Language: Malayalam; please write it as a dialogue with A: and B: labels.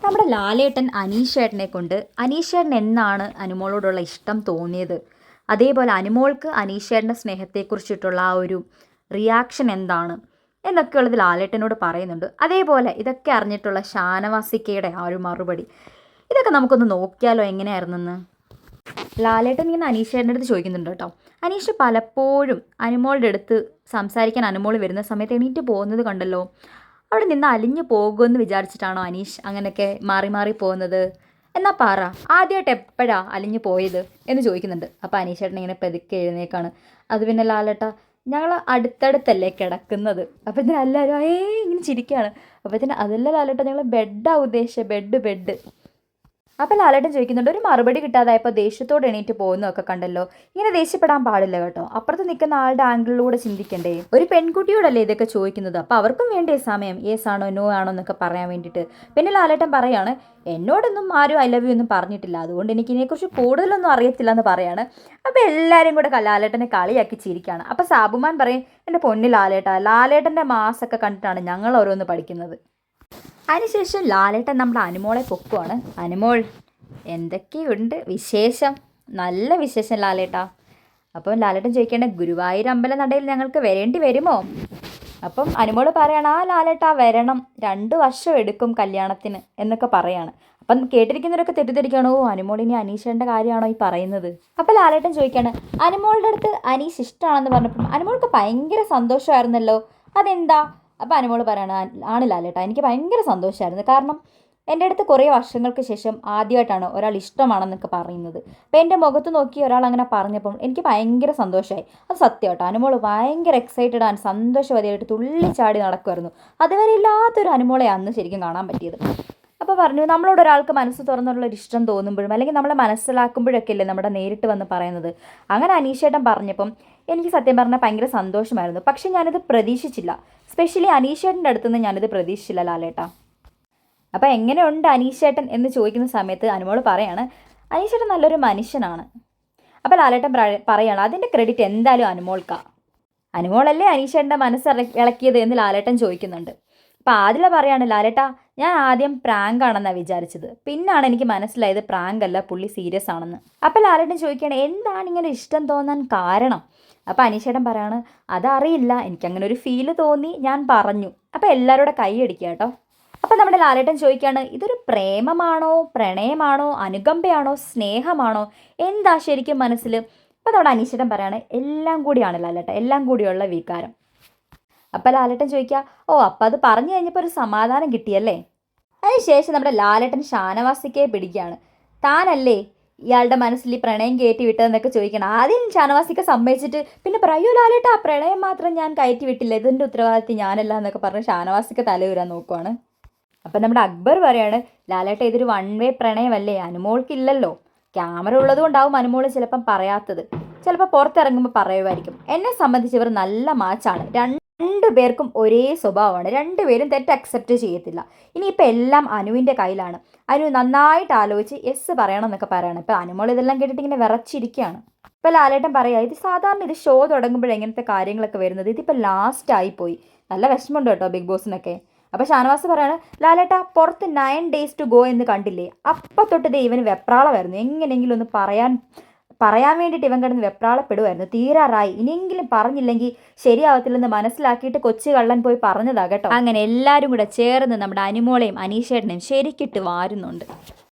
A: നമ്മുടെ ലാലേട്ടൻ അനീഷേട്ടനെ കൊണ്ട് അനീഷേട്ടൻ എന്നാണ് അനുമോളോടുള്ള ഇഷ്ടം തോന്നിയത്, അതേപോലെ അനുമോൾക്ക് അനീഷേട്ടൻ്റെ സ്നേഹത്തെക്കുറിച്ചിട്ടുള്ള ആ ഒരു റിയാക്ഷൻ എന്താണ് എന്നൊക്കെയുള്ളത് ലാലേട്ടനോട് പറയുന്നുണ്ട്. അതേപോലെ ഇതൊക്കെ അറിഞ്ഞിട്ടുള്ള ഷാനവാസിക്കയുടെ ആ ഒരു മറുപടി, ഇതൊക്കെ നമുക്കൊന്ന് നോക്കിയാലോ എങ്ങനെയായിരുന്നെന്ന്. ലാലേട്ടൻ ഇങ്ങനെ അനീഷേട്ടൻ്റെ അടുത്ത് ചോദിക്കുന്നുണ്ട് കേട്ടോ. അനീഷ് പലപ്പോഴും അനുമോളുടെ അടുത്ത് സംസാരിക്കാൻ അനുമോൾ വരുന്ന സമയത്ത് എണീറ്റ് പോകുന്നത് കണ്ടല്ലോ, അവിടെ നിന്ന് അലിഞ്ഞു പോകുമെന്ന് വിചാരിച്ചിട്ടാണോ അനീഷ് അങ്ങനെയൊക്കെ മാറി മാറി പോകുന്നത്? എന്നാൽ പറ, ആദ്യമായിട്ട് എപ്പോഴാണ് അലിഞ്ഞു പോയത് എന്ന് ചോദിക്കുന്നുണ്ട്. അപ്പോൾ അനീഷേട്ടൻ ഇങ്ങനെ പതുക്കെ എഴുന്നേക്കാണ്. അത് പിന്നെ ലാലേട്ട, ഞങ്ങൾ അടുത്തടുത്തല്ലേ കിടക്കുന്നത്. അപ്പോൾ ഇതിന് എല്ലാവരും ഇങ്ങനെ ചിരിക്കുകയാണ്. അപ്പോൾ ഇതിന് അതല്ല ലാലേട്ട, ഞങ്ങൾ ബെഡാണ് ഉദ്ദേശിച്ചത്, ബെഡ്. അപ്പോൾ ലാലേട്ടൻ ചോദിക്കുന്നുണ്ട്, ഒരു മറുപടി കിട്ടാതായപ്പോൾ ദേഷ്യത്തോടെ എണീറ്റ് പോകുന്നതൊക്കെ കണ്ടല്ലോ, ഇങ്ങനെ ദേഷ്യപ്പെടാൻ പാടില്ല കേട്ടോ, അപ്പുറത്ത് നിൽക്കുന്ന ആളുടെ ആംഗിളിലൂടെ ചിന്തിക്കണ്ടേ? ഒരു പെൺകുട്ടിയോടല്ലേ ഇതൊക്കെ ചോദിക്കുന്നത്, അപ്പോൾ അവർക്കും വേണ്ടേ സമയം, യെസ് ആണോ നോ ആണോ എന്നൊക്കെ പറയാൻ വേണ്ടിയിട്ട്. പിന്നെ ലാലേട്ടൻ പറയാണ്, എന്നോടൊന്നും ആരും ഐ ലവ് യു ഒന്നും പറഞ്ഞിട്ടില്ല, അതുകൊണ്ട് എനിക്ക് ഇതിനെക്കുറിച്ച് കൂടുതലൊന്നും അറിയത്തില്ല എന്ന് പറയാണ്. അപ്പോൾ എല്ലാവരും കൂടെ ലാലേട്ടനെ കളിയാക്കി ചിരിക്കുകയാണ്. അപ്പോൾ സാബുമാൻ പറയും, എൻ്റെ പൊന്നു ലാലേട്ടൻ്റെ മാസൊക്കെ കണ്ടിട്ടാണ് ഞങ്ങൾ ഓരോന്ന് പഠിക്കുന്നത്. അതിനുശേഷം ലാലേട്ടൻ നമ്മുടെ അനുമോളെ പൊക്കുവാണ്. അനുമോൾ, എന്തൊക്കെയുണ്ട് വിശേഷം? നല്ല വിശേഷം ലാലേട്ടാ. അപ്പം ലാലേട്ടൻ ചോദിക്കേണ്ട, ഗുരുവായൂർ അമ്പല നടയിൽ ഞങ്ങൾക്ക് വരേണ്ടി വരുമോ? അപ്പം അനുമോൾ പറയണം, ആ ലാലേട്ടാ വരണം, 2 വർഷം എടുക്കും കല്യാണത്തിന് എന്നൊക്കെ പറയാണ്. അപ്പം കേട്ടിരിക്കുന്നവരൊക്കെ തെറ്റിദ്ധരിക്കണോ, അനുമോളിനി അനീഷേൻ്റെ കാര്യമാണോ ഈ പറയുന്നത്? അപ്പം ലാലേട്ടൻ ചോദിക്കുകയാണ്, അനുമോളുടെ അടുത്ത് അനീഷ് ഇഷ്ടമാണെന്ന് പറഞ്ഞപ്പം അനുമോൾക്ക് ഭയങ്കര സന്തോഷമായിരുന്നല്ലോ, അതെന്താ? അപ്പോൾ അനുമോൾ പറയണം, ആണ് ലാലേട്ടാ, എനിക്ക് ഭയങ്കര സന്തോഷമായിരുന്നു, കാരണം എൻ്റെ അടുത്ത് കുറേ വർഷങ്ങൾക്ക് ശേഷം ആദ്യമായിട്ടാണ് ഒരാൾ ഇഷ്ടമാണെന്നൊക്കെ പറയുന്നത്. അപ്പോൾ എൻ്റെ മുഖത്ത് നോക്കി ഒരാൾ അങ്ങനെ പറഞ്ഞപ്പം എനിക്ക് ഭയങ്കര സന്തോഷമായി. അത് സത്യം കേട്ടോ, അനുമോൾ ഭയങ്കര എക്സൈറ്റഡ് ആണ്, സന്തോഷവതിയായിട്ട് തുള്ളിച്ചാടി നടക്കുമായിരുന്നു. അതുവരെ ഇല്ലാത്തൊരു അനുമോളെ അന്ന് ശരിക്കും കാണാൻ പറ്റിയത്. അപ്പോൾ പറഞ്ഞു, നമ്മളോട് ഒരാൾക്ക് മനസ്സ് തുറന്നുള്ളൊരു ഇഷ്ടം തോന്നുമ്പോഴും അല്ലെങ്കിൽ നമ്മളെ മനസ്സിലാക്കുമ്പോഴൊക്കെ അല്ലേ നമ്മുടെ നേരിട്ട് വന്ന് പറയുന്നത്. അങ്ങനെ അനീഷേട്ടൻ പറഞ്ഞപ്പം എനിക്ക് സത്യം പറഞ്ഞാൽ ഭയങ്കര സന്തോഷമായിരുന്നു. പക്ഷെ ഞാനിത് പ്രതീക്ഷിച്ചില്ല, സ്പെഷ്യലി അനീഷേട്ടൻ്റെ അടുത്തുനിന്ന് ഞാനിത് പ്രതീക്ഷിച്ചില്ല ലാലേട്ടാ. അപ്പോൾ എങ്ങനെയുണ്ട് അനീഷേട്ടൻ എന്ന് ചോദിക്കുന്ന സമയത്ത് അനുമോൾ പറയാണ്, അനീഷേട്ടൻ നല്ലൊരു മനുഷ്യനാണ്. അപ്പോൾ ലാലേട്ടൻ പറയാണ്, അതിൻ്റെ ക്രെഡിറ്റ് എന്തായാലും അനുമോൾക്കാണ്. അനുമോളല്ലേ അനീഷേട്ടൻ്റെ മനസ്സ് ഇളക്കിയത് എന്ന് ലാലേട്ടൻ ചോദിക്കുന്നുണ്ട്. അപ്പോൾ ആദില പറയാണ്, ലാലേട്ടാ, ഞാൻ ആദ്യം പ്രാങ്ക് ആണെന്നാണ് വിചാരിച്ചത്, പിന്നാണ് എനിക്ക് മനസ്സിലായത് പ്രാങ്ക് അല്ല, പുള്ളി സീരിയസ് ആണെന്ന്. അപ്പോൾ ലാലേട്ടൻ ചോദിക്കുകയാണ്, എന്താണ് ഇങ്ങനെ ഇഷ്ടം തോന്നാൻ കാരണം? അപ്പോൾ അനീഷേട്ടൻ പറയാണ്, അതറിയില്ല, എനിക്കങ്ങനെ ഒരു ഫീല് തോന്നി, ഞാൻ പറഞ്ഞു. അപ്പോൾ എല്ലാവരുടെ കൈ അടിക്കുക കേട്ടോ. അപ്പോൾ നമ്മുടെ ലാലേട്ടൻ ചോദിക്കുകയാണ്, ഇതൊരു പ്രേമമാണോ, പ്രണയമാണോ, അനുകമ്പയാണോ, സ്നേഹമാണോ, എന്താ ശരിക്കും മനസ്സിൽ? അപ്പോൾ നമ്മുടെ അനീഷേട്ടൻ പറയാണ്, എല്ലാം കൂടിയാണ് ലാലേട്ടൻ, എല്ലാം കൂടിയുള്ള വികാരം. അപ്പോൾ ലാലേട്ടൻ ചോദിക്കുക, ഓ അപ്പോൾ അത് പറഞ്ഞു കഴിഞ്ഞപ്പോൾ ഒരു സമാധാനം കിട്ടിയല്ലേ? അതിനുശേഷം നമ്മുടെ ലാലേട്ടൻ ഷാനവാസിക്കയെ പിടിക്കുകയാണ്. താനല്ലേ ഇയാളുടെ മനസ്സിൽ ഈ പ്രണയം കയറ്റി വിട്ടതെന്നൊക്കെ ചോദിക്കണം. ആദ്യം ഷാനവാസിക്ക സമ്മതിച്ചിട്ട് പിന്നെ പറയൂ, ലാലേട്ടാ പ്രണയം മാത്രം ഞാൻ കയറ്റി വിട്ടില്ല, ഇതിൻ്റെ ഉത്തരവാദിത്വം ഞാനല്ല എന്നൊക്കെ പറഞ്ഞ് ഷാനവാസിക്ക തലയൂരാൻ നോക്കുവാണ്. അപ്പം നമ്മുടെ അക്ബർ പറയാണ്, ലാലേട്ട ഇതൊരു 1 വേ പ്രണയമല്ലേ, അനുമോൾക്കില്ലല്ലോ, ക്യാമറ ഉള്ളത് കൊണ്ടാവും അനുമോൾ ചിലപ്പം പറയാത്തത്, ചിലപ്പോൾ പുറത്തിറങ്ങുമ്പോൾ പറയുമായിരിക്കും. എന്നെ സംബന്ധിച്ച് ഇവർ നല്ല മാച്ചാണ്, 2 പേർക്കും ഒരേ സ്വഭാവമാണ്, 2 പേരും തെറ്റ് അക്സെപ്റ്റ് ചെയ്യത്തില്ല. ഇനിയിപ്പോൾ എല്ലാം അനുവിൻ്റെ കയ്യിലാണ്, അനു നന്നായിട്ട് ആലോചിച്ച് യെസ് പറയണം എന്നൊക്കെ പറയണം. ഇപ്പോൾ അനുമോൾ ഇതെല്ലാം കേട്ടിട്ട് ഇങ്ങനെ വിറച്ചിരിക്കുകയാണ്. ഇപ്പോൾ ലാലേട്ടൻ പറയുക, ഇത് സാധാരണ ഇത് ഷോ തുടങ്ങുമ്പോഴേ ഇങ്ങനത്തെ കാര്യങ്ങളൊക്കെ വരുന്നത്, ഇതിപ്പോൾ ലാസ്റ്റ് ആയിപ്പോയി, നല്ല വിഷമമുണ്ട് കേട്ടോ ബിഗ് ബോസിനൊക്കെ. അപ്പോൾ ഷാനവാസ് പറയാണ്, ലാലേട്ട പുറത്ത് 9 days to go എന്ന് കണ്ടില്ലേ, അപ്പം തൊട്ട് ഇവന് വെപ്രാളമായിരുന്നു, എങ്ങനെയെങ്കിലും ഒന്ന് പറയാൻ വേണ്ടിയിട്ട് ഇവൻ കിടന്ന് വെപ്രാളപ്പെടുമായിരുന്നു, തീരാറായി, ഇനിയെങ്കിലും പറഞ്ഞില്ലെങ്കിൽ ശരിയാവത്തില്ലെന്ന് മനസ്സിലാക്കിയിട്ട് കൊച്ചു കള്ളൻ പോയി പറഞ്ഞതാ കേട്ടോ. അങ്ങനെ എല്ലാവരും കൂടെ ചേർന്ന് നമ്മുടെ അനുമോളെയും അനീഷേട്ടനെയും ശരിക്കിട്ട് വാരുന്നുണ്ട്.